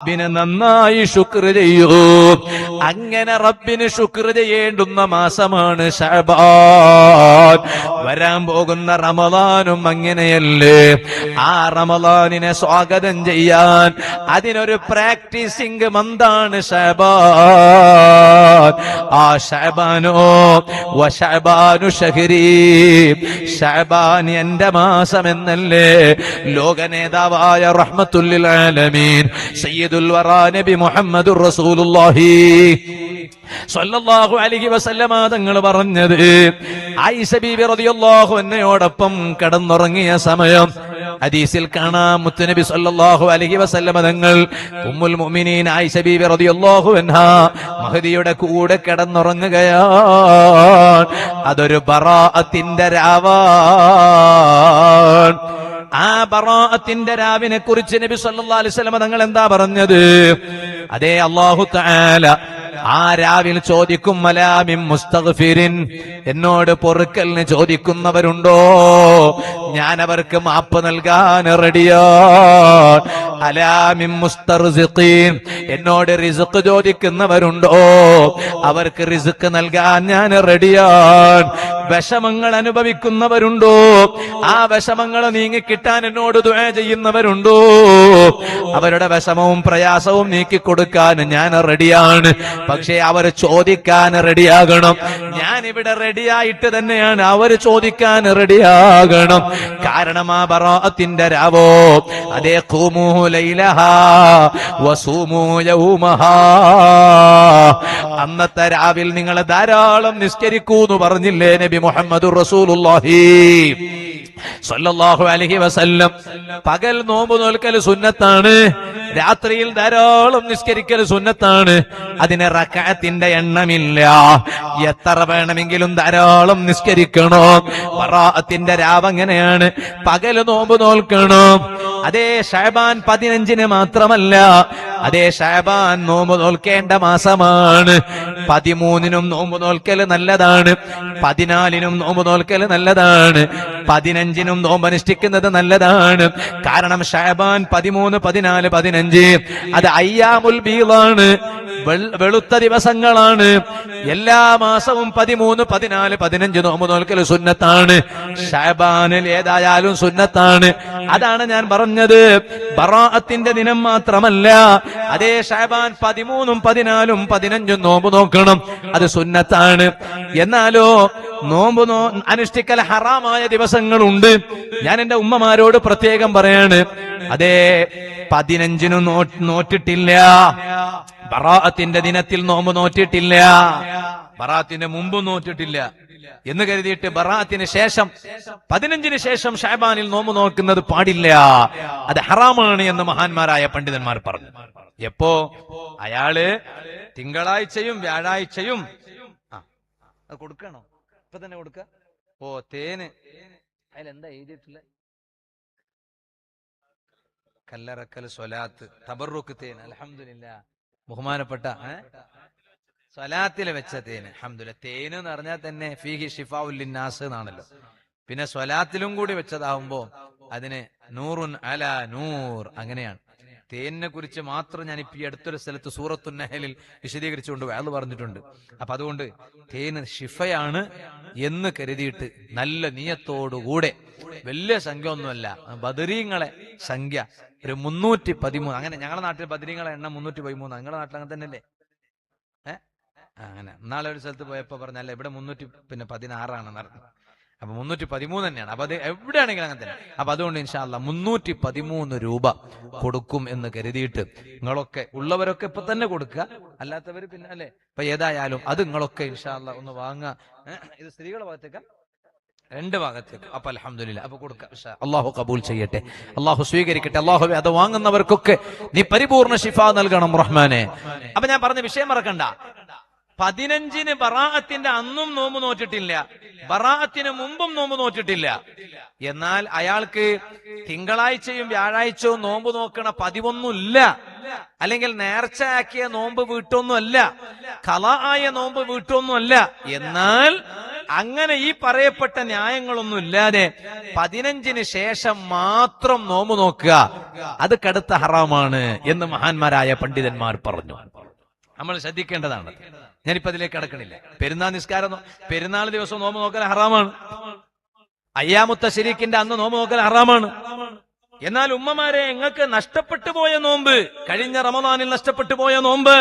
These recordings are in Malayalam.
റബ്ബിനെ നന്നായി ശുക്ർ ചെയ്യൂ. അങ്ങനെ റബ്ബിന് ശുക്ർ ചെയ്യേണ്ടുന്ന മാസമാണ് ശഅബാൻ. വരാൻ പോകുന്ന റമളാനും അങ്ങനെയല്ലേ. ആ റമളാനിനെ സ്വാഗതം ചെയ്യാൻ അതിനൊരു പ്രാക്ടീസിംഗ് മന്താണ് ശഅബാൻ. ആ ശഅബാനോ വശഅബാനു ശഹരി, ശഅബാൻ എന്റെ മാസം എന്നല്ലേ ലോക നേതാവായ റഹ്മത്തുൽ ആലമീൻ സയ്യിദുൽ വറാ നബി മുഹമ്മദുർ റസൂലുള്ളാഹി സ്വല്ലല്ലാഹു അലൈഹി വസല്ലമ തങ്ങൾ പറഞ്ഞത്. ആയിഷ ബീബി റളിയല്ലാഹു അൻഹയോടൊപ്പം കിടന്നുറങ്ങിയ സമയം ഹദീസിൽ കാണാം, മുത്തുനബി സ്വല്ലല്ലാഹു അലൈഹി വസല്ലമ തങ്ങൾ ഉമ്മുൽ മുഅ്മിനീൻ ആയിഷ ബീബി റളിയല്ലാഹു അൻഹാ മഹദിയുടെ കൂടെ കിടന്നുറങ്ങുകയാണ്. അതൊരു ബറാഅത്തിന്റെ രാവാണ്. ആ ബറാഅത്തിന്റെ രാവിനെ കുറിച്ച് നബി സല്ലല്ലാഹു അലൈഹി വസല്ലം തങ്ങൾ എന്താ പറഞ്ഞത്? അതേ അല്ലാഹു തആല ആ രാവിൽ ചോദിക്കും, മലാമിൻ മുസ്തഗ്ഫിരിൻ, എന്നോട് പൊറുക്കലിന് ചോദിക്കുന്നവരുണ്ടോ? ഞാൻ അവർക്ക് മാപ്പ് നൽകാൻ റെഡിയാണ്. അലാമിൻ മുസ്തർസിഖീൻ, എന്നോട് റിസ്ക് ചോദിക്കുന്നവരുണ്ടോ? അവർക്ക് റിസ്ക് നൽകാൻ ഞാൻ റെഡിയാണ്. വിഷമങ്ങൾ അനുഭവിക്കുന്നവരുണ്ടോ? ആ വിഷമങ്ങൾ നീങ്ങിക്കിട്ടാൻ എന്നോട് ദുആ ചെയ്യുന്നവരുണ്ടോ? അവരുടെ വിഷമവും പ്രയാസവും നീക്കിക്കൊടുക്കാൻ ഞാൻ റെഡിയാണ്. പക്ഷേ അവർ ചോദിക്കാൻ റെഡിയാകണം. ഞാൻ ഇവിടെ റെഡിയായിട്ട് തന്നെയാണ് അവർ ചോദിക്കാൻ റെഡിയാകണം. കാരണം ആ ബറാഅത്തിന്റെ രാവോ, അതേ ഖൂമൂ ലൈലഹാ വസൂമൂ യൗമഹാ, അന്നത്തെ രാവിൽ നിങ്ങൾ ധാരാളം നിസ്കരിക്കൂ എന്ന് പറഞ്ഞില്ലേ നബി മുഹമ്മദുർ റസൂലുള്ളാഹി സ്വല്ലല്ലാഹു അലൈഹി വസല്ലം. പകൽ നോമ്പ് നോൽക്കൽ സുന്നത്താണ്, രാത്രിയിൽ ധാരാളം നിസ്കരിക്കൽ സുന്നത്താണ്. അതിന് റക്അത്തിന്റെ എണ്ണമില്ല. എത്ര വേണമെങ്കിലും ധാരാളം നിസ്കരിക്കണം. ബറാഅത്തിന്റെ രാവ് അങ്ങനെയാണ്. പകൽ നോമ്പ് നോൽക്കണം. അതേ ശഅബാൻ 15 മാത്രമല്ല, അതേ ശഅബാൻ നോമ്പ് നോൽക്കേണ്ട മാസമാണ്. 13 നോമ്പ് നോൽക്കൽ നല്ലതാണ്, 14 നോമ്പ് നോൽക്കൽ നല്ലതാണ്, 15 നോമ്പ് അനുഷ്ഠിക്കുന്നത് നല്ലതാണ്. കാരണം ശഅബാൻ 13, 14, 15 അത് അയ്യാമുൽ ബീളാണ്, വെളുത്ത ദിവസങ്ങളാണ്. എല്ലാ മാസവും 13, 14, 15 നോമ്പ് നോൽക്കൽ സുന്നത്താണ്. ശഅബാനിൽ ഏതായാലും സുന്നത്താണ്. അതാണ് ഞാൻ പറഞ്ഞത്. ബറാഅത്തിന്റെ ദിനം മാത്രമല്ല, അതേ ശഅബാൻ 13, 14, 15 നോമ്പ് നോക്കണം. അത് സുന്നത്താണ്. എന്നാലോ നോമ്പ് അനുഷ്ഠിക്കൽ ഹറാമായ ദിവസങ്ങളുണ്ട്. ഞാൻ എന്റെ ഉമ്മമാരോട് പ്രത്യേകം പറയാണ്, അതേ 15 നോറ്റിട്ടില്ല, ബറാഅത്തിന്റെ ദിനത്തിൽ നോമ്പ് നോറ്റിട്ടില്ല, ബറാഅത്തിന്റെ മുമ്പ് നോറ്റിട്ടില്ല എന്ന് കരുതിയിട്ട് ബറാഅത്തിന് ശേഷം 15 ശേഷം ശഅബാനിൽ നോമ്പ് നോക്കുന്നത് പാടില്ല. അത് ഹറാമാണ് എന്ന് മഹാന്മാരായ പണ്ഡിതന്മാർ പറഞ്ഞു. എപ്പോ അയാള് തിങ്കളാഴ്ചയും വ്യാഴാഴ്ചയും അത് കൊടുക്കണോ? ഇപ്പൊ തന്നെ കൊടുക്ക. ഓ തേന് അതിലെന്താ എഴുതിയിട്ടില്ല? കല്ലറക്കൽ സ്വലാത്ത് തബറുക്ക് തേൻ. അൽഹംദുലില്ലാ. ബഹുമാനപ്പെട്ട സ്വലാത്തിൽ വെച്ച തേന്. അൽഹംദുലില്ലാ. തേന് എന്ന് പറഞ്ഞാൽ തന്നെ ഫീഹി ഷിഫാഉൽ ലിന്നാസ് എന്നാണല്ലോ. പിന്നെ സ്വലാത്തിലും കൂടി വെച്ചതാവുമ്പോ അതിന് നൂറുൻ അലാ നൂർ, അങ്ങനെയാണ്. തേനിനെ കുറിച്ച് മാത്രം ഞാൻ ഇപ്പൊ ഈ അടുത്തൊരു സ്ഥലത്ത് സൂറത്തുൻ നഹലിൽ വിശദീകരിച്ചുകൊണ്ട് വഅദ് പറഞ്ഞിട്ടുണ്ട്. അപ്പൊ അതുകൊണ്ട് തേന് ഷിഫയാണ് എന്ന് കരുതിയിട്ട് നല്ല നിയത്തോടുകൂടെ, വലിയ സംഖ്യ ഒന്നുമല്ല, ബദരീങ്ങളെ സംഖ്യ ഒരു 313. അങ്ങനെ ഞങ്ങളുടെ നാട്ടിൽ ബദരീങ്ങളെ എണ്ണം 313. നിങ്ങളുടെ നാട്ടിൽ അങ്ങനെ തന്നെയല്ലേ? അങ്ങനെ നാളെ ഒരു സ്ഥലത്ത് പോയപ്പോ പറഞ്ഞല്ല ഇവിടെ 316 നടന്നത്. അപ്പൊ 313 തന്നെയാണ്. അപ്പൊ അത് എവിടെയാണെങ്കിലും അങ്ങനെ തന്നെ. അപ്പൊ അതുകൊണ്ട് ഇൻഷാ അല്ലാഹ് 313 രൂപ കൊടുക്കും എന്ന് കരുതിയിട്ട് നിങ്ങളൊക്കെ ഉള്ളവരൊക്കെ ഇപ്പൊ തന്നെ കൊടുക്കുക, അല്ലാത്തവര് പിന്നെ അല്ലെ. അപ്പൊ ഏതായാലും അത് നിങ്ങളൊക്കെ ഇൻഷാ അല്ലാഹ് ഒന്ന് വാങ്ങുക. ഇത് സ്ത്രീകളുടെ ഭാഗത്തേക്ക് 2 ഭാഗത്തേക്ക്. അപ്പൊ അൽഹംദുലില്ലാ. അപ്പൊ കൊടുക്കാം. അള്ളാഹു കബൂൽ ചെയ്യട്ടെ, അള്ളാഹു സ്വീകരിക്കട്ടെ. അള്ളാഹുവേ അത് വാങ്ങുന്നവർക്കൊക്കെ നീ പരിപൂർണ ശിഫ നൽകണം റഹ്മാനെ. അപ്പൊ ഞാൻ പറഞ്ഞ വിഷയം മറക്കണ്ട. 15 ബറാഅത്തിന്റെ അന്നും നോമ്പ് നോറ്റിട്ടില്ല, ബറാഅത്തിന് മുമ്പും നോമ്പ് നോറ്റിട്ടില്ല. എന്നാൽ അയാൾക്ക് തിങ്കളാഴ്ചയും വ്യാഴാഴ്ചയും നോമ്പ് നോക്കണ പതിവൊന്നുമില്ല, അല്ലെങ്കിൽ നേർച്ചയാക്കിയ നോമ്പ് വീട്ടൊന്നുമല്ല, ഖളാ ആയ നോമ്പ് വീട്ടൊന്നുമല്ല. എന്നാൽ അങ്ങനെ ഈ പറയപ്പെട്ട ന്യായങ്ങളൊന്നും ഇല്ലാതെ 15-ന് ശേഷം മാത്രം നോമ്പ് നോക്കുക, അത് കടുത്ത ഹറാമാണ് എന്ന് മഹാന്മാരായ പണ്ഡിതന്മാർ പറഞ്ഞു. നമ്മൾ ശ്രദ്ധിക്കേണ്ടതാണ്. ഞാനിപ്പോ അതിലേക്ക് കടക്കണില്ല. പെരുന്നാൾ നിസ്കാരം, പെരുന്നാൾ ദിവസം നോമ്പ് നോക്കൽ ഹറാമാണ്. അയ്യാമുത്ത ശരീക്കിന്റെ അന്ന് നോമ്പ് നോക്കൽ ഹറാമാണ്. എന്നാൽ ഉമ്മമാരെ, നിങ്ങൾക്ക് നഷ്ടപ്പെട്ടു പോയ നോമ്പ്, കഴിഞ്ഞ റമദാനിൽ നഷ്ടപ്പെട്ടു പോയ നോമ്പ്,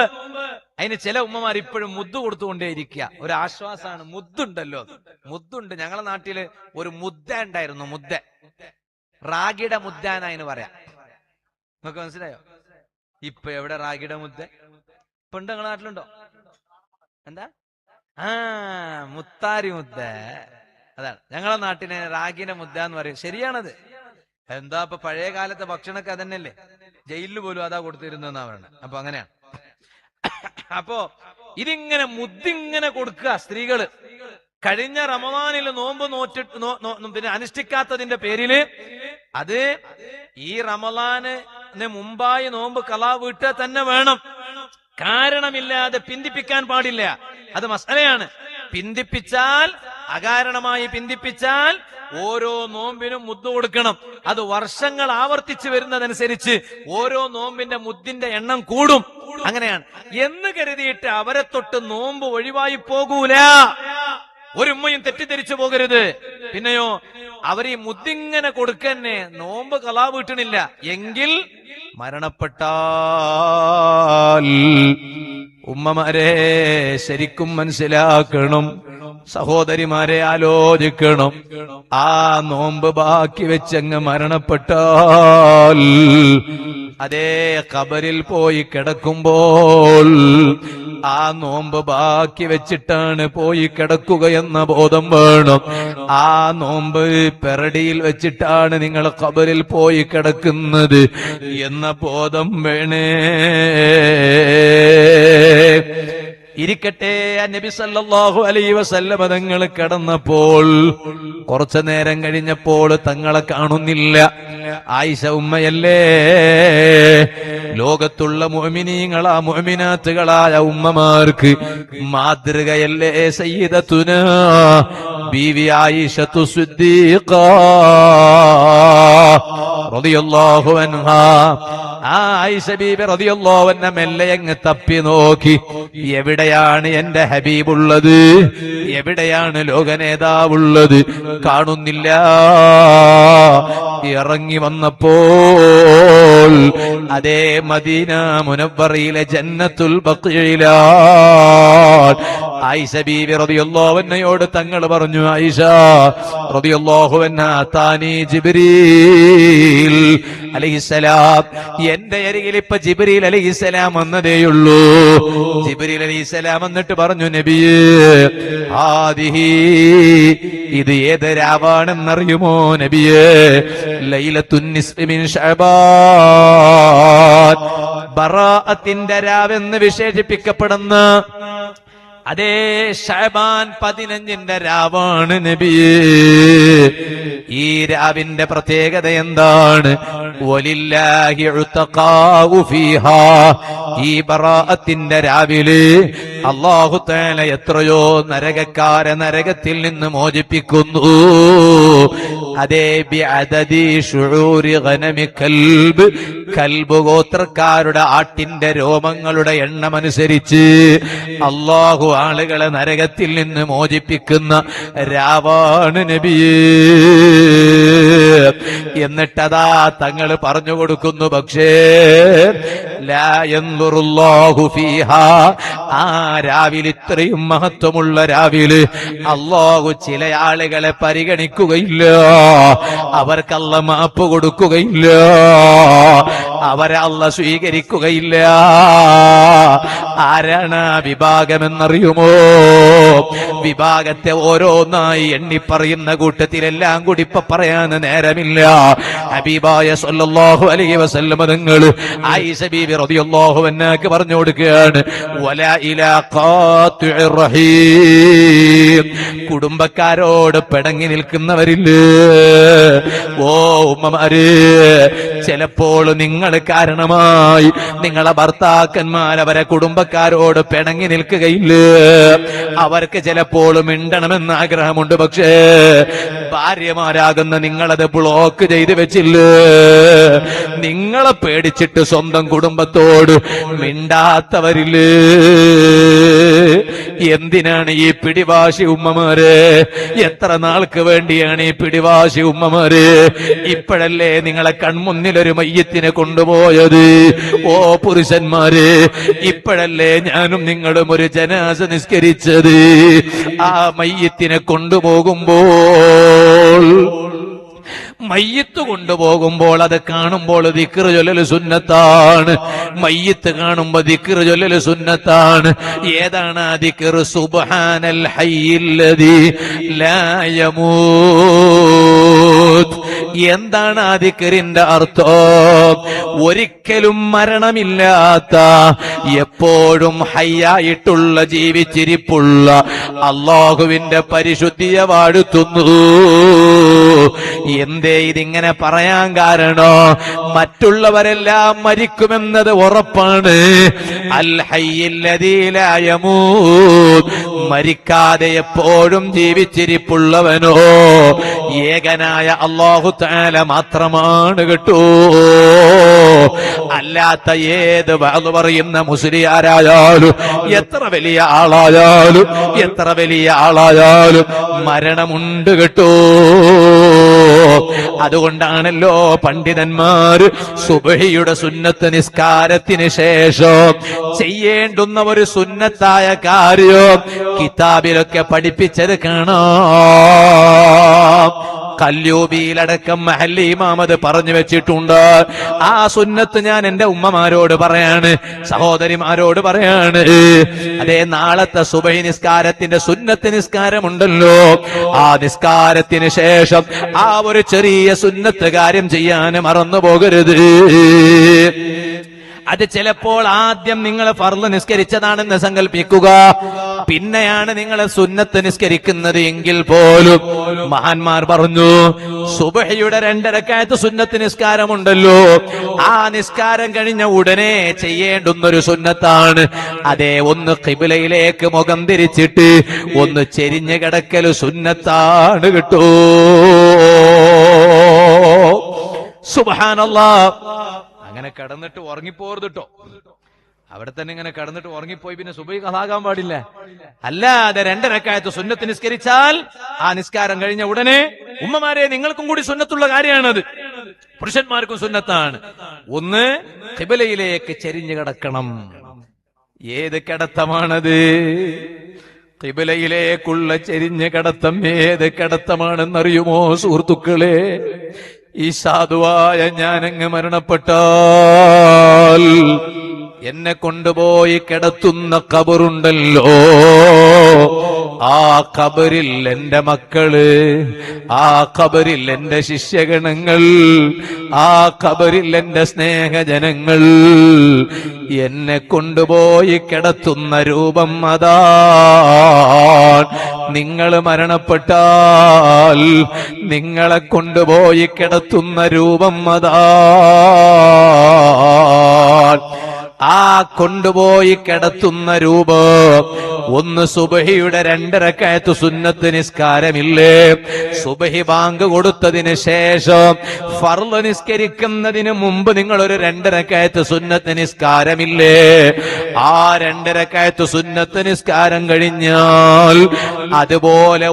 അതിന് ചില ഉമ്മമാർ ഇപ്പോഴും മുദ്ദ് കൊടുത്തുകൊണ്ടേയിരിക്കുക. ഒരു ആശ്വാസമാണ്. മുദ്ദുണ്ടല്ലോ, മുദ്ദുണ്ട്. ഞങ്ങളെ നാട്ടില് ഒരു മുദ്ദ ഉണ്ടായിരുന്നു. മുദ്ദ, റാഗിയുടെ മുദ്ദ എന്നതിന് പറയാം. നിങ്ങൾക്ക് മനസ്സിലായോ? ഇപ്പൊ എവിടെ റാഗിയുടെ മുദ്ദ? ഇപ്പൊ ഉണ്ട് നിങ്ങളുടെ നാട്ടിലുണ്ടോ? എന്താ? മുത്താരി മുദ്ദ. അതാണ് ഞങ്ങളെ നാട്ടിനെ റാഗിയുടെ മുദ്ദ എന്ന് പറയും. ശരിയാണത്. എന്താ ഇപ്പൊ പഴയ കാലത്തെ ഭക്ഷണമൊക്കെ അതന്നെയല്ലേ? ജയിലിൽ പോലും അതാ കൊടുത്തിരുന്നെന്നാ പറയണത്. അപ്പൊ അങ്ങനെയാണ്. അപ്പോ ഇതിങ്ങനെ മുദ്ദിങ്ങനെ കൊടുക്കുക സ്ത്രീകള്. കഴിഞ്ഞ റമദാനിൽ നോമ്പ് പിന്നെ അനുഷ്ഠിക്കാത്തതിന്റെ പേരില് അത് ഈ റമദാനിന് മുമ്പായി നോമ്പ് ഖളാ വീട്ടുക തന്നെ വേണം. കാരണമില്ലാതെ പിന്തിപ്പിക്കാൻ പാടില്ല. അത് മസലയാണ്. പിന്തിപ്പിച്ചാൽ, അകാരണമായി പിന്തിപ്പിച്ചാൽ ഓരോ നോമ്പിനും മുദ്ദ് കൊടുക്കണം. അത് വർഷങ്ങൾ ആവർത്തിച്ചു വരുന്നതനുസരിച്ച് ഓരോ നോമ്പിന്റെ മുദ്ദിന്റെ എണ്ണം കൂടും. അങ്ങനെയാണ് എന്ന് കരുതിയിട്ട് അവരെ തൊട്ട് നോമ്പ് ഒഴിവായി പോകൂല. ഒരു ഉമ്മയും തെറ്റിദ്ധരിച്ചു പോകരുത്. പിന്നെയോ, അവർ ഈ മുദ്ദിങ്ങനെ കൊടുക്കന്നെ നോമ്പ് ഖളാ വീട്ടണില്ല എങ്കിൽ മരണപ്പെട്ടാൽ, ഉമ്മമാരെ ശരിക്കും മനസ്സിലാക്കണം, സഹോദരിമാരെ ആലോചിക്കണം. ആ നോമ്പ് ബാക്കി വെച്ചങ്ങ് മരണപ്പെട്ടാൽ, അതേ ഖബറിൽ പോയി കിടക്കുമ്പോൾ ആ നോമ്പ് ബാക്കി വെച്ചിട്ടാണ് പോയി കിടക്കുക എന്ന ബോധം വേണം. ആ നോമ്പ് പെരടിയിൽ വെച്ചിട്ടാണ് നിങ്ങൾ ഖബറിൽ പോയി കിടക്കുന്നത് എന്ന ബോധം വേണേ. ഇരിക്കട്ടെ, നബി സല്ലല്ലാഹു അലൈഹി വസല്ലം തങ്ങൾ കിടന്നപ്പോൾ കുറച്ചു നേരം കഴിഞ്ഞപ്പോൾ തങ്ങളെ കാണുന്നില്ല. ആയിഷ ഉമ്മയല്ലേ, ലോകത്തുള്ള മുഅ്മിനീങ്ങളാ മുഅ്മിനാത്തുകളായ ഉമ്മമാർക്ക് മാതൃകയല്ലേ സയ്യിദത്തുനാ ബീവി ആയിഷത്തു സിദ്ദീഖ റളിയല്ലാഹു അൻഹാ. ആ ആയിഷ ബീബി റളിയല്ലാഹു അൻഹ മെല്ലെ അങ്ങ് തപ്പി നോക്കി, എവിടെയാണ് എന്റെ ഹബീബുള്ളത്, എവിടെയാണ് ലോകനേതാവുള്ളത്? കാണുന്നില്ല. ഇറങ്ങി വന്നപ്പോൾ അതേ മദീന മുനവ്വറയിലെ ജന്നത്തുൽ ബഖീയിലാണ്. ആയിഷ ബീവി റളിയല്ലാഹു അൻഹയോട് തങ്ങൾ പറഞ്ഞു, ആയിഷ റളിയല്ലാഹു അൻഹ, താനി ജിബ്രീൽ അലൈഹിസ്സലാം, എന്റെ അരികിൽ ഇപ്പൊ ജിബ്രീൽ അലൈഹിസ്സലാം വന്നതേയുള്ളൂ. ജിബ്രീൽ അലൈഹിസ്സലാം എന്നിട്ട് പറഞ്ഞു, നബിയേ ആദിഹി, ഇത് ഏത് രാവാണെന്നറിയുമോ നബിയേ? ലൈലത്തുൻ നിസ്ഫി മിൻ ശഅബാൻ, ബറാഅത്തിന്റെ രാവെന്ന് വിശേഷിപ്പിക്കപ്പെടുന്ന അതേ ശഅബാൻ 15ന്റെ രാവാണ് നബിയേ. ഈ രാവിന്റെ പ്രത്യേകത എന്താണ്? വലില്ലാഹി ഉതഖാഉ ഫീഹാ, ഈ ബറാഅത്തിന്റെ രാവിലെ അല്ലാഹു തആല എത്രയോ നരകക്കാരെ നരകത്തിൽ നിന്ന് മോചിപ്പിക്കുന്നു. അതേ ബിഅദദി ശുഊരി ഗനമി കൽബ്, കൽബ് ഗോത്രക്കാരുടെ ആട്ടിന്റെ രോമങ്ങളുടെ എണ്ണമനുസരിച്ച് അല്ലാഹു ആളുകളെ നരകത്തിൽ നിന്ന് മോചിപ്പിക്കുന്ന രാവാണ് നബിയേ. എന്നിട്ടതാ തങ്ങൾ പറഞ്ഞു കൊടുക്കുന്നു, പക്ഷേ ലാ യൻദുറുല്ലാഹു ഫീഹാ, ആ രാവിലെ, ഇത്രയും മഹത്വമുള്ള രാവിലെ അല്ലാഹു ചില ആളുകളെ പരിഗണിക്കുകയില്ല, അവർക്ക് അല്ലാഹു മാപ്പ് കൊടുക്കുകയില്ല, അവരെ അല്ലാഹു സ്വീകരിക്കുകയില്ല. ആരാണ് ആ വിഭാഗമെന്നറിയുമോ? വിഭാഗത്തെ ഓരോന്നായി എണ്ണിപ്പറയുന്ന കൂട്ടത്തിലെല്ലാം കൂടി ഇപ്പൊ പറയാൻ നേരമില്ല. ഹബീബായ സല്ലല്ലാഹു അലൈഹി വസല്ലം തങ്ങൾ ആയിഷ ബീബി റളിയല്ലാഹു അൻഹാക്ക് പറഞ്ഞു കൊടുക്കുകയാണ്, വലാ ഇലാ ഖാത്തിഉർ റഹീം, കുടുംബക്കാരോട് പിണങ്ങി നിൽക്കുന്നവരില്ലേ? ഓ ഉമ്മമാര്, ചിലപ്പോൾ നിങ്ങൾ നിങ്ങൾ കാരണമായി നിങ്ങളെ ഭർത്താക്കന്മാർ അവരെ കുടുംബക്കാരോട് പിണങ്ങി നിൽക്കുകയില്ല. അവർക്ക് ചിലപ്പോൾ മിണ്ടണമെന്ന് ആഗ്രഹമുണ്ട്, പക്ഷേ ഭാര്യമാരാകുന്ന നിങ്ങളത് ബ്ലോക്ക് ചെയ്ത് വെച്ചില്ല. നിങ്ങളെ പേടിച്ചിട്ട് സ്വന്തം കുടുംബത്തോട് മിണ്ടാത്തവരില്ലേ? എന്തിനാണ് ഈ പിടിവാശി ഉമ്മമാര്? എത്ര നാൾക്ക് വേണ്ടിയാണ് ഈ പിടിവാശി ഉമ്മമാര്? ഇപ്പോഴല്ലേ നിങ്ങളെ കൺമുന്നിലൊരു മയ്യത്തിനെ കൊണ്ടുപോയത്? ഓ പുരുഷന്മാര്, ഇപ്പോഴല്ലേ ഞാനും നിങ്ങളും ഒരു ജനാസ നിസ്കരിച്ചത്? ആ മയ്യത്തിനെ കൊണ്ടുപോകുമ്പോൾ, മയ്യത്ത് കൊണ്ടുപോകുമ്പോൾ അത് കാണുമ്പോൾ ദിക്ർ ചൊല്ലൽ സുന്നത്താണ്. മയ്യത്ത് കാണുമ്പോൾ ദിക്ർ ചൊല്ലൽ സുന്നത്താണ്. ഏതാണ് ആ ദിക്ർ? സുബ്ഹാനൽ ഹയ്യില്ലദീ ലാ യമൂത്. എന്താണ് ആ ദിക്റിന്റെ അർത്ഥം? ഒരിക്കലും മരണമില്ലാത്ത, എപ്പോഴും ഹയ്യായിട്ടുള്ള, ജീവിച്ചിരിപ്പുള്ള അല്ലാഹുവിന്റെ പരിശുദ്ധിയെ വാഴ്ത്തുന്നു. എന്തേ ഇതിങ്ങനെ പറയാൻ കാരണം? മറ്റുള്ളവരെല്ലാം മരിക്കുമെന്നത് ഉറപ്പാണ്. അൽ ഹയ്യില്ലദീ ലാ യമൂത്, മരിക്കാതെ എപ്പോഴും ജീവിച്ചിരിപ്പുള്ളവനോ ഏകനായ അല്ലാഹു തആല മാത്രമാണ് കേട്ടോ. അല്ലാത്ത ഏത് വഅദ് പറയുന്ന മുസ്ലിയാരായാലും, എത്ര വലിയ ആളായാലും മരണമുണ്ട് കേട്ടോ. അതുകൊണ്ടാണല്ലോ പണ്ഡിതന്മാർ സുബ്ഹിയുടെ സുന്നത്ത് നിസ്കാരത്തിന് ശേഷം ചെയ്യേണ്ടുന്ന ഒരു സുന്നത്തായ കാര്യം കിതാബിലൊക്കെ പഠിപ്പിച്ചത് കാണാം. കല്യൂബിയിലടക്കം മഹല്ലി ഇമാമത് പറഞ്ഞു വെച്ചിട്ടുണ്ട്. ആ സുന്നത്ത് ഞാൻ എന്റെ ഉമ്മമാരോട് പറയാണ്, സഹോദരിമാരോട് പറയാണ്. അതേ, നാളത്തെ സുബഹി നിസ്കാരത്തിന്റെ സുന്നത്ത് നിസ്കാരമുണ്ടല്ലോ, ആ നിസ്കാരത്തിന് ശേഷം ആ ഒരു ചെറിയ സുന്നത്ത് കാര്യം ചെയ്യാൻ മറന്നു പോകരുത്. അത് ചിലപ്പോൾ ആദ്യം നിങ്ങൾ ഫർള് നിസ്കരിച്ചതാണെന്ന് സങ്കല്പിക്കുക, പിന്നെയാണ് നിങ്ങൾ സുന്നത്ത് നിസ്കരിക്കുന്നത് എങ്കിൽ പോലും മഹാന്മാർ പറഞ്ഞു, സുബ്ഹിയുടെ 2 റക്അത്ത് സുന്നത്ത് നിസ്കാരമുണ്ടല്ലോ, ആ നിസ്കാരം കഴിഞ്ഞ ഉടനെ ചെയ്യേണ്ടുന്നൊരു സുന്നത്താണ്. അതേ, ഒന്ന് ഖിബ്ലയിലേക്ക് മുഖം തിരിച്ചിട്ട് ഒന്ന് ചെരിഞ്ഞു കിടക്കൽ സുന്നത്താണ് കേട്ടോ. സുബ്ഹാനല്ലാഹ്. അങ്ങനെ കിടന്നിട്ട് ഉറങ്ങിപ്പോരുത് കേട്ടോ. അവിടെ തന്നെ ഇങ്ങനെ കിടന്നിട്ട് ഉറങ്ങിപ്പോയി പിന്നെ സുബഹി ഖളാകാൻ പാടില്ല. അല്ലാതെ 2 റക്അത്ത് സുന്നത്ത് നിസ്കരിച്ചാൽ ആ നിസ്കാരം കഴിഞ്ഞ ഉടനെ, ഉമ്മമാരെ നിങ്ങൾക്കും കൂടി സുന്നത്തുള്ള കാര്യമാണത്, പുരുഷന്മാർക്കും സുന്നത്താണ്, ഒന്ന് ഖിബ്ലയിലേക്ക് ചെരിഞ്ഞു കിടക്കണം. ഏത് കിടത്തമാണത്? ഖിബ്ലയിലേക്കുള്ള ചെരിഞ്ഞ കിടത്തം ഏത് കിടത്തമാണെന്നറിയുമോ സുഹൃത്തുക്കളെ? ഈ സാധുവായ ഞാനങ്ങ് മരണപ്പെട്ടാൽ എന്നെ കൊണ്ടുപോയി കിടത്തുന്ന ഖബറുണ്ടല്ലോ, ആ ഖബറിൽ എന്റെ മക്കള്, ആ ഖബറിൽ എന്റെ ശിഷ്യഗണങ്ങൾ, ആ ഖബറിൽ എന്റെ സ്നേഹജനങ്ങൾ എന്നെ കൊണ്ടുപോയി കിടത്തുന്ന രൂപം അതാണ്. നിങ്ങൾ മരണപ്പെട്ടാൽ നിങ്ങളെ കൊണ്ടുപോയി കിടത്തുന്ന രൂപം അതാണ്. ആ കൊണ്ടുപോയി കിടത്തുന്ന രൂപം ഒന്ന് സുബ്ഹിയുടെ 2 റക്അത്ത് സുന്നത്ത് നിസ്കാരമില്ലേ, സുബ്ഹി ബാങ്ക് കൊടുത്തതിന് ശേഷം ഫർള് നിസ്കരിക്കുന്നതിന് മുമ്പ് നിങ്ങൾ ഒരു 2 റക്അത്ത് സുന്നത്ത് നിസ്കാരമില്ലേ, ആ 2 റക്അത്ത് സുന്നത്ത് നിസ്കാരം കഴിഞ്ഞാൽ അതുപോലെ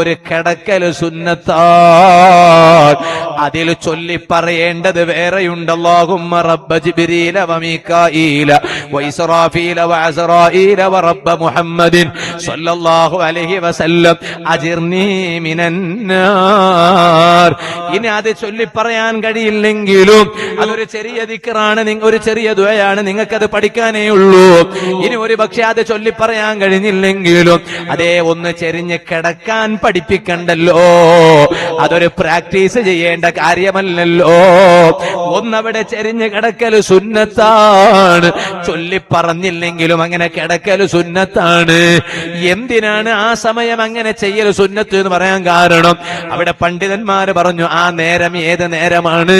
ഒരു കിടക്കൽ സുന്നത്താണ്. അതിൽ ചൊല്ലി പറയേണ്ടത് വേറെയുണ്ട്. അല്ലാഹുമ്മ റബ്ബ ജിബ്രീല വമീകാഈല വഇസ്റാഫീല വഅസ്റാഈല വറബ്ബ മുഹമ്മദിൻ സ്വല്ലല്ലാഹു അലൈഹി വസല്ലം അജിർനീ മിനന്നാർ. ഇനി അത് ചൊല്ലി പറയാൻ കഴിയില്ലെങ്കിലും അതൊരു ചെറിയ ദിക്റാണ്, ഒരു ചെറിയ ദുആയാണ്, നിങ്ങൾക്കത് പഠിക്കാനേ ഉള്ളൂ. ഇനി ഒരു പക്ഷെ അത് ചൊല്ലി പറയാൻ കഴിഞ്ഞില്ലെങ്കിലും അതേ ഒന്ന് ചെരിഞ്ഞ് കിടക്കാൻ പഠിപ്പിക്കണ്ടല്ലോ. അതൊരു പ്രാക്ടീസ് ചെയ്യേണ്ട കാര്യമല്ലല്ലോ. ഒന്നവിടെ ചെരിഞ്ഞ് കിടക്കൽ സുന്നത്താണ്. ചൊല്ലി പറഞ്ഞില്ലെങ്കിലും അങ്ങനെ കിടക്കൽ സുന്നത്താണ്. എന്തിനാണ് ആ സമയം അങ്ങനെ ചെയ്യൽ സുന്നത്ത് എന്ന് പറയാൻ കാരണം, അവിടെ പണ്ഡിതന്മാര് പറഞ്ഞു ആ നേരം ഏത് നേരമാണ്?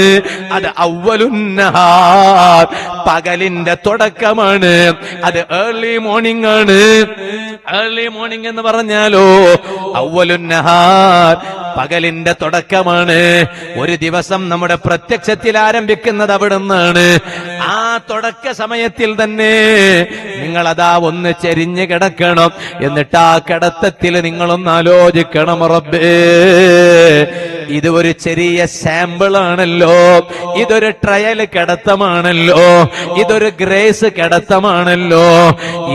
അത് അവ്വലുന്നഹാർ, പകലിന്റെ തുടക്കമാണ്. അത് ഏർലി മോർണിംഗ് ആണ്. ഏർലി മോർണിംഗ് എന്ന് പറഞ്ഞാലോ അവ്വലുന്നഹാർ, പകലിന്റെ തുടക്കമാണ്. ഒരു ദിവസം നമ്മുടെ പ്രത്യക്ഷത്തിൽ ആരംഭിക്കുന്നത് അവിടുന്നാണ്. ആ തുടക്ക സമയത്തിൽ തന്നെ നിങ്ങളതാ ഒന്ന് ചെരിഞ്ഞ് കിടക്കണം. എന്നിട്ട് ആ കിടത്തത്തിൽ നിങ്ങളൊന്ന് ആലോചിക്കണം, റബ്ബേ ഇത് ഒരു ചെറിയ സാമ്പിൾ ആണല്ലോ, ഇതൊരു ട്രയൽ കിടത്തമാണല്ലോ, ഇതൊരു ഗ്രേസ് കിടത്തമാണല്ലോ.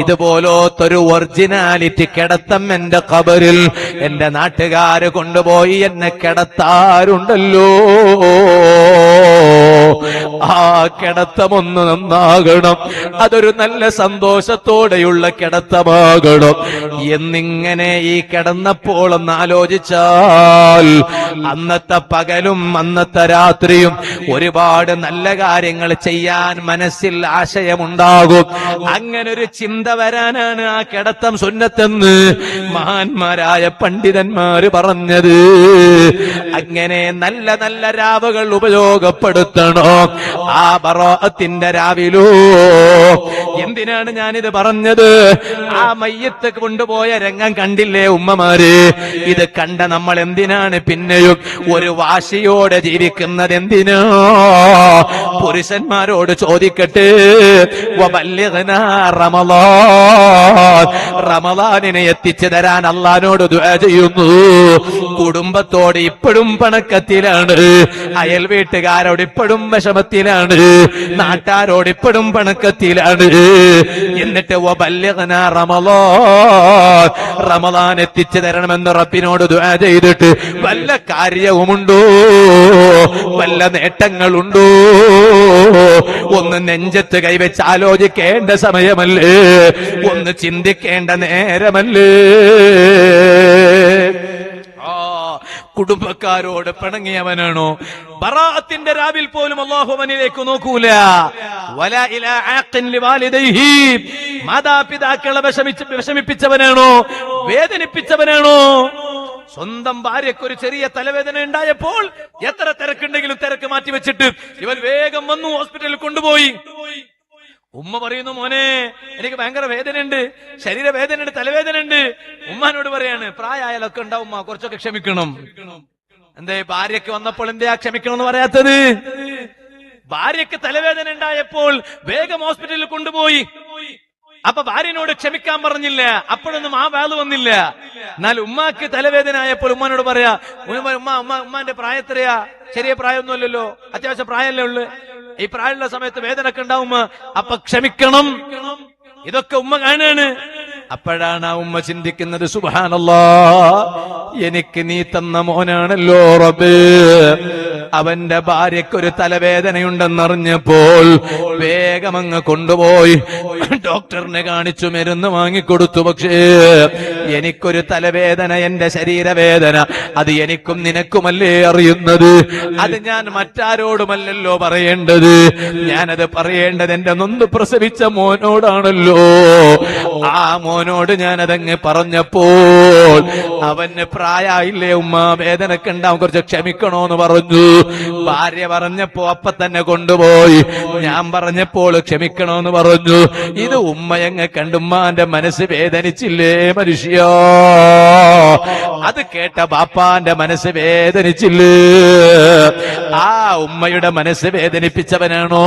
ഇതുപോലത്തൊരു ഒറിജിനാലിറ്റി കിടത്തം എന്റെ ഖബറിൽ എന്റെ നാട്ടുകാര് കൊണ്ടുപോയി എന്നെ കിടത്താറുണ്ടല്ലോ. ആ കിടത്തമൊന്ന് നന്നാകണം, അതൊരു നല്ല സന്തോഷത്തോടെയുള്ള കിടത്തമാകണം എന്നിങ്ങനെ ഈ കിടന്നപ്പോൾ ഒന്ന് ആലോചിച്ചാൽ അന്നത്തെ പകലും അന്നത്തെ രാത്രിയും ഒരുപാട് നല്ല കാര്യങ്ങൾ ചെയ്യാൻ മനസ്സിൽ ആശയമുണ്ടാകും. അങ്ങനൊരു ചിന്ത വരാനാണ് ആ കിടത്തം സുന്നത്തെന്ന് മഹാന്മാരായ പണ്ഡിതന്മാര് പറഞ്ഞത്. അങ്ങനെ നല്ല നല്ല രാവുകൾ ഉപയോഗപ്പെടുത്തണോ ആ ബറാഅത്തിന്റെ രാവിലോ. എന്തിനാണ് ഞാനിത് പറഞ്ഞത്? ആ മയ്യത്ത് കൊണ്ടുപോയ രംഗം കണ്ടില്ലേ ഉമ്മമാര്? ഇത് കണ്ട നമ്മൾ എന്തിനാണ് പിന്നെയും ഒരു വാശിയോടെ ജീവിക്കുന്നത്? എന്തിനാ? പുരുഷന്മാരോട് ചോദിക്കട്ടെ, വബല്ലിഗ്നാ റമളാൻ, റമളാനിനെ എത്തിച്ചു തരാൻ അല്ലാഹുവോട് ദുആ ചെയ്യുന്നു. കുടുംബത്തോട് ഇപ്പോഴും പണക്കത്തിലാണ്, അയൽ വീട്ടുകാരോട് ഇപ്പോഴും വിഷമത്തിലാണ്, നാട്ടാരോട് ഇപ്പോഴും പണക്കത്തിലാണ്. എന്നിട്ട് വബല്ലിഗ്നാ റമളാൻ, റമളാൻ എത്തിച്ചു തരണമെന്ന് റബ്ബിനോട് ദുആ ചെയ്തിട്ട് വല്ല കാര്യവുമുണ്ടോ? വല്ല നേട്ടങ്ങളുണ്ടോ? ഒന്ന് നെഞ്ചത്ത് കൈവച്ച് ആലോചിക്കേണ്ട സമയമല്ലേ? ഒന്ന് ചിന്തിക്കേണ്ട നേരമല്ലേ? കുടുംബക്കാരോട് പിണങ്ങിയവനാണോ? ബറാഅത്തിന്റെ രാവിൽ പോലും അല്ലാഹു അവനിലേക്ക് നോക്കൂല. വലാ ഇലാ ആഖിൻ ലിവാലിദൈഹി, മാതാപിതാക്കളെ വിഷമിപ്പിച്ചവനാണോ? വേദനിപ്പിച്ചവനാണോ? സ്വന്തം ഭാര്യയ്ക്ക് ഒരു ചെറിയ തലവേദന ഉണ്ടായപ്പോൾ എത്ര തിരക്കുണ്ടെങ്കിലും തിരക്ക് മാറ്റി വെച്ചിട്ട് ഇവൻ വേഗം വന്നു ഹോസ്പിറ്റലിൽ കൊണ്ടുപോയി. ഉമ്മ പറയുന്നു, മോനെ എനിക്ക് ഭയങ്കര വേദനയുണ്ട്, ശരീരവേദനയുണ്ട്, തലവേദനയുണ്ട്. ഉമ്മാനോട് പറയാണ്, പ്രായമായാലൊക്കെ ഉണ്ടാവും, കുറച്ചൊക്കെ ക്ഷമിക്കണം. എന്തേ ഭാര്യയ്ക്ക് വന്നപ്പോൾ എന്തെയാ ക്ഷമിക്കണം എന്ന് പറയാത്തത്? ഭാര്യയ്ക്ക് തലവേദന ഉണ്ടായപ്പോൾ വേഗം ഹോസ്പിറ്റലിൽ കൊണ്ടുപോയി. അപ്പൊ ഭാര്യനോട് ക്ഷമിക്കാൻ പറഞ്ഞില്ല, അപ്പോഴൊന്നും ആ വാല് വന്നില്ല. എന്നാൽ ഉമ്മാക്ക് തലവേദന ആയപ്പോൾ ഉമ്മാനോട് പറയാ, ഉമ്മാന്റെ പ്രായം എത്രയാ? ചെറിയ പ്രായമൊന്നുമല്ലല്ലോ, അത്യാവശ്യം പ്രായമല്ലേ ഉള്ളു. ഈ പ്രായമുള്ള സമയത്ത് വേദനയൊക്കെ ഉണ്ടാവും, അപ്പൊ ക്ഷമിക്കണം. ഇതൊക്കെ ഉമ്മ കാണാണ്. അപ്പോഴാണ് ആ ഉമ്മ ചിന്തിക്കുന്നത്, സുബ്ഹാനല്ലാഹ്, എനിക്ക് നീ തന്ന മോനാണല്ലോ റബ്ബേ. അവന്റെ ഭാര്യയ്ക്കൊരു തലവേദനയുണ്ടെന്നറിഞ്ഞപ്പോൾ വേഗം അങ്ങ് കൊണ്ടുപോയി ഡോക്ടറിനെ കാണിച്ചു മരുന്ന് വാങ്ങിക്കൊടുത്തു. പക്ഷേ എനിക്കൊരു തലവേദന, എന്റെ ശരീരവേദന, അത് എനിക്കും നിനക്കുമല്ലേ അറിയുന്നത്? അത് ഞാൻ മറ്റാരോടുമല്ലല്ലോ പറയേണ്ടത്. ഞാനത് പറയേണ്ടത് എന്റെ നൊന്ത് പ്രസവിച്ച മോനോടാണല്ലോ. ആ മോനോട് ഞാനതങ്ങ് പറഞ്ഞപ്പോൾ അവന് പ്രായമായില്ലേ ഉമ്മ, വേദനക്ക് ഉണ്ടാവും, കുറച്ച് ക്ഷമിക്കണോന്ന് പറഞ്ഞു. ഭാര്യ പറഞ്ഞപ്പോ അപ്പൊ തന്നെ കൊണ്ടുപോയി. ഞാൻ പറഞ്ഞപ്പോൾ ക്ഷമിക്കണോന്ന് പറഞ്ഞു. ഇത് ഉമ്മയങ്ങ് കണ്ടുമ്മാന്റെ മനസ്സ് വേദനിച്ചില്ലേ മനുഷ്യ? അത് കേട്ട ബാപ്പാന്റെ മനസ്സ് വേദനിച്ചില്ലേ? ആ ഉമ്മയുടെ മനസ്സ് വേദനിപ്പിച്ചവനാണോ?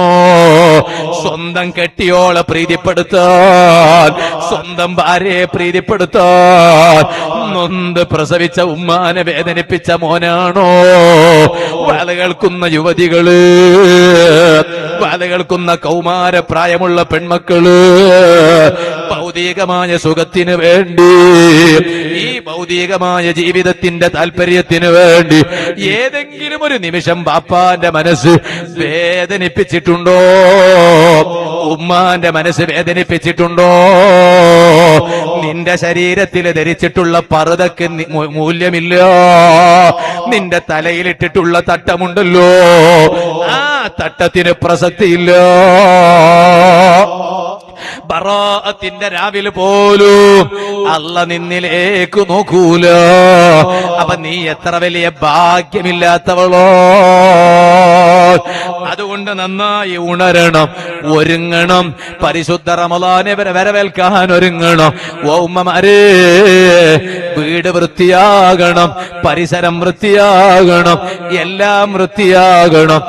സ്വന്തം കെട്ടിയോളെ പ്രീതിപ്പെടുത്താൻ, സ്വന്തം ഭാര്യയെ പ്രീതിപ്പെടുത്താൻ നൊന്ത് പ്രസവിച്ച ഉമ്മാനെ വേദനിപ്പിച്ച മോനാണോ? വാല കേൾക്കുന്ന യുവതികള്, വാല കേൾക്കുന്ന കൗമാര പ്രായമുള്ള പെൺമക്കള്, ഭൗതികമായ സുഖത്തിന് വേണ്ടി, ഈ ഭൗതികമായ ജീവിതത്തിന്റെ താല്പര്യത്തിന് വേണ്ടി ഏതെങ്കിലും ഒരു നിമിഷം ബാപ്പാന്റെ മനസ്സ് വേദനിപ്പിച്ചിട്ടുണ്ടോ? ഉമ്മാന്റെ മനസ്സ് വേദനിപ്പിച്ചിട്ടുണ്ടോ? നിന്റെ ശരീരത്തിൽ ധരിച്ചിട്ടുള്ള പർദക്ക് മൂല്യമില്ല. നിന്റെ തലയിലിട്ടിട്ടുള്ള തട്ടമുണ്ടല്ലോ, ആ തട്ടത്തിന് പ്രസക്തിയില്ല. ബറാഅത്തിന്റെ രാവിലെ പോലും അല്ല നിന്നിലേക്ക് നോക്കൂല. അപ്പൊ നീ എത്ര വലിയ ഭാഗ്യമില്ലാത്തവളോ. അതുകൊണ്ട് നന്നായി ഉണരണം, ഒരുങ്ങണം, പരിശുദ്ധ റമളാനെ വരവേൽക്കാൻ ഒരുങ്ങണം. ഉമ്മമാരേ, വീട് വൃത്തിയാകണം, പരിസരം വൃത്തിയാകണം, എല്ലാം വൃത്തിയാകണം.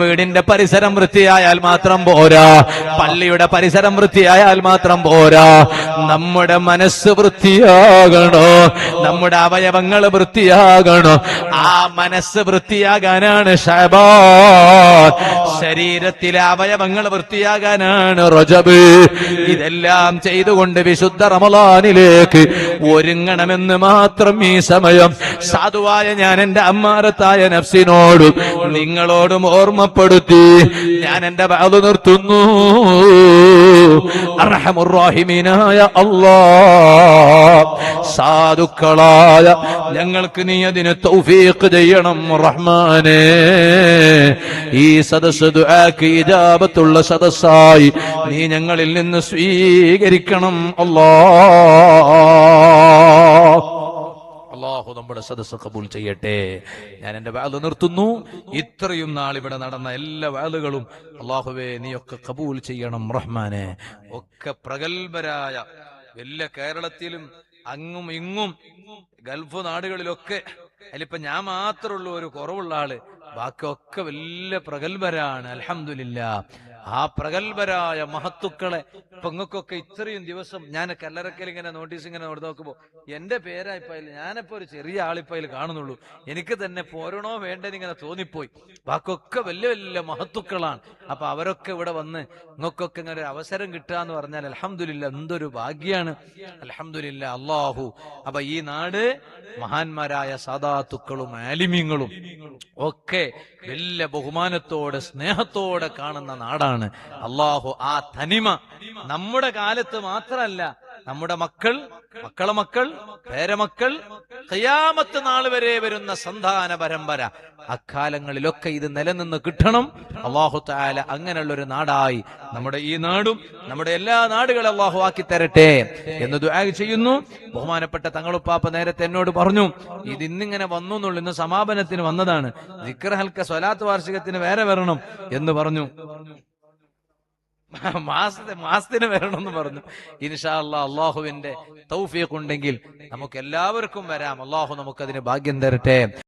വീടിന്റെ പരിസരം വൃത്തിയായാൽ മാത്രം പോരാ, പള്ളിയുടെ പരിസരം വൃത്തിയായാൽ മാത്രം പോരാ. നമ്മുടെ മനസ്സ് വൃത്തിയാകണോ, നമ്മുടെ അവയവങ്ങൾ വൃത്തിയാകണോ. ആ മനസ്സ് വൃത്തിയാകാനാണ് ശഅബാൻ, ശരീരത്തിലെ അവയവങ്ങൾ വൃത്തിയാകാനാണ് റജബ്. ഇതെല്ലാം ചെയ്തുകൊണ്ട് വിശുദ്ധ റമളാനിലേക്ക് ഒരുങ്ങണമെന്ന് മാത്രം ഈ സമയം സാധുവായ ഞാൻ എന്റെ അമ്മാരത്തായ നഫ്സിനോടും നിങ്ങളോടും ഓർമ്മപ്പെടുത്തി ഞാൻ എന്റെ വാദ നിർത്തുന്നു. അർഹമുർ റഹീമീനായ അല്ലാഹ്, സാധുക്കളായ ഞങ്ങൾക്ക് നീ അതിന് തൗഫീഖ് ചെയ്യണം റഹ്മാനേ. ഈ സദസ്സ് ദുആക്ക് ഇജാബത്തുള്ള സദസ്സായി നീ ഞങ്ങളിൽ നിന്ന് സ്വീകരിക്കണം അല്ലാഹു നമ്മുടെ സദസ്സ് കബൂൽ ചെയ്യട്ടെ. ഞാൻ എന്റെ വാദ നിർത്തുന്നു. ഇത്രയും നാൾ ഇവിടെ നടന്ന എല്ലാ വാദകളും അല്ലാഹുവേ നീയൊക്കെ കബൂൽ ചെയ്യണം റഹ്മാനെ. ഒക്കെ പ്രഗത്ഭരായ വല്ല കേരളത്തിലും അങ്ങും ഇങ്ങും ഗൾഫ് നാടുകളിലൊക്കെ അതിലിപ്പോ ഞാൻ മാത്രമുള്ള ഒരു കുറവുള്ള ആള്, ബാക്കിയൊക്കെ വലിയ പ്രഗത്ഭരാണ്. അൽഹംദുലില്ലാഹ്. ആ പ്രഗത്ഭരായ മഹത്തുക്കളെ പെങ്ങൾക്കൊക്കെ ഇത്രയും ദിവസം ഞാൻ കല്ലറക്കൽ ഇങ്ങനെ നോട്ടീസ് ഇങ്ങനെ നോക്കുമ്പോ എന്റെ പേരായിപ്പോയില്ല, ഞാനിപ്പോ ഒരു ചെറിയ ആളിപ്പോയിൽ കാണുന്നുള്ളൂ. എനിക്ക് തന്നെ പോരണോ വേണ്ടെന്ന് ഇങ്ങനെ തോന്നിപ്പോയി. ബാക്കിയൊക്കെ വലിയ വലിയ മഹത്തുക്കളാണ്. അപ്പൊ അവരൊക്കെ ഇവിടെ വന്ന് നിങ്ങൾക്കൊക്കെ ഇങ്ങനെ ഒരു അവസരം കിട്ടുക എന്ന് പറഞ്ഞാൽ അൽഹംദുലില്ലാഹ് എന്തൊരു ഭാഗ്യാണ്. അൽഹംദുലില്ലാഹ് അല്ലാഹു. അപ്പൊ ഈ നാട് മഹാന്മാരായ സാദാത്തുക്കളും ആലിമീങ്ങളും ഒക്കെ വലിയ ബഹുമാനത്തോടെ സ്നേഹത്തോടെ കാണുന്ന നാടാണ്. അല്ലാഹു ആ തനിമ നമ്മുടെ കാലത്ത് മാത്രമല്ല, നമ്മുടെ മക്കൾ, മക്കളെ മക്കൾ, പേരമക്കൾ, ഖിയാമത്ത് നാൾ വരെ വരുന്ന സന്താന പരമ്പര, അക്കാലങ്ങളിലൊക്കെ ഇത് നിലനിന്ന് കിട്ടണം. അല്ലാഹു തആല അങ്ങനെയുള്ള ഒരു നാടായി നമ്മുടെ ഈ നാടും നമ്മുടെ എല്ലാ നാടുകളും അല്ലാഹു ആക്കി തരട്ടെ എന്ന് ദുആ ചെയ്യുന്നു. ബഹുമാനപ്പെട്ട തങ്ങളുപ്പാപ്പ നേരത്തെ എന്നോട് പറഞ്ഞു, ഇത് ഇന്നിങ്ങനെ വന്നു എന്നുള്ളൂ, ഇന്ന് സമാപനത്തിന് വന്നതാണ്, ദിക്ർ ഹൽക്ക സ്വലാത്ത് വാർഷികത്തിന് വേറെ വരണം എന്ന് പറഞ്ഞു. മാസത്തിന് വരണമെന്ന് പറഞ്ഞു. ഇൻഷാ അല്ലാഹ് അല്ലാഹുവിന്റെ തൗഫീഖ് ഉണ്ടെങ്കിൽ നമുക്ക് എല്ലാവർക്കും വരാം. അല്ലാഹു നമുക്കതിന് ഭാഗ്യം തരട്ടെ.